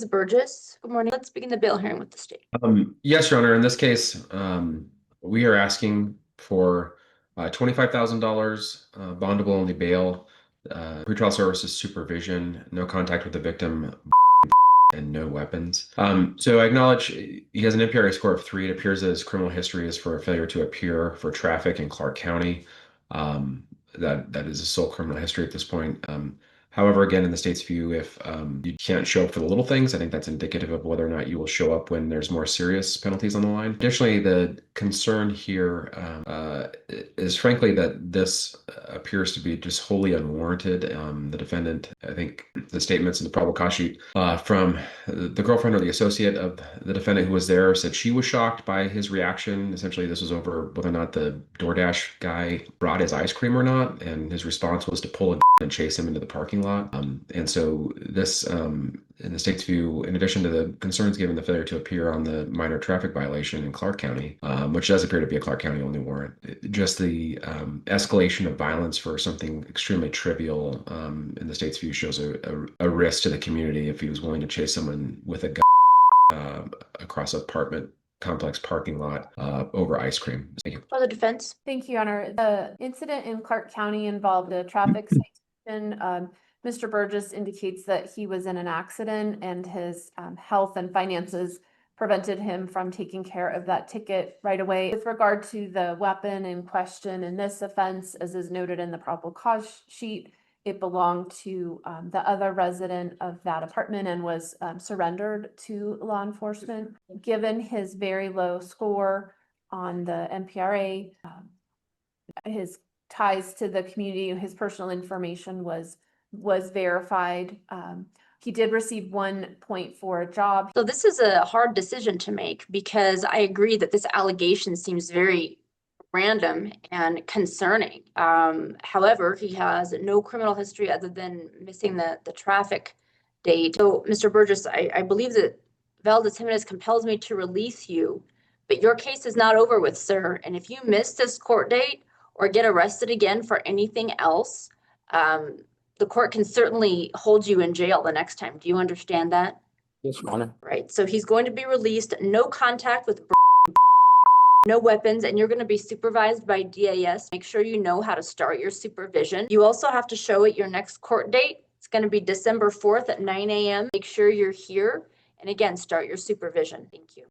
Ms. Burgess, good morning. Let's begin the bail hearing with the state. Yes, Your Honor. In this case, we are asking for $25,000 bondable only bail, pretrial services supervision, no contact with the victim, and no weapons. So I acknowledge he has an MPRA score of 3. It appears that his criminal history is for a failure to appear for traffic in Clark County. That is a sole criminal history at this point. However, again, in the state's view, if you can't show up for the little things, I think that's indicative of whether or not you will show up when there's more serious penalties on the line. Additionally, the concern here is frankly that this appears to be just wholly unwarranted. The defendant, I think the statements in the probable cause sheet from the girlfriend or the associate of the defendant who was there said she was shocked by his reaction. Essentially, this was over whether or not the DoorDash guy brought his ice cream or not, and his response was to pull a and chase him into the parking lot. And so this, in the state's view, in addition to the concerns given the failure to appear on the minor traffic violation in Clark County, which does appear to be a Clark County only warrant, just the escalation of violence for something extremely trivial in the state's view shows a risk to the community if he was willing to chase someone with a gun across an apartment complex parking lot over ice cream. Thank you. For the defense. Thank you, Your Honor. The incident in Clark County involved a traffic citation. Mr. Burgess indicates that he was in an accident and his health and finances prevented him from taking care of that ticket right away. With regard to the weapon in question in this offense, as is noted in the probable cause sheet, it belonged to the other resident of that apartment and was surrendered to law enforcement. Given his very low score on the MPRA, his ties to the community, his personal information was verified. He did receive 1 point for a job. So this is a hard decision to make because I agree that this allegation seems very random and concerning. However, he has no criminal history other than missing the traffic date. So, Mr. Burgess, I believe that Valdez Jimenez compels me to release you, but your case is not over with, sir. And if you miss this court date or get arrested again for anything else, the court can certainly hold you in jail the next time. Do you understand that? Yes, Your Honor. Right. So he's going to be released, no contact with no weapons, and you're going to be supervised by DAS. Make sure you know how to start your supervision. You also have to show at your next court date. It's going to be December 4th at 9 a.m. Make sure you're here. And again, start your supervision. Thank you.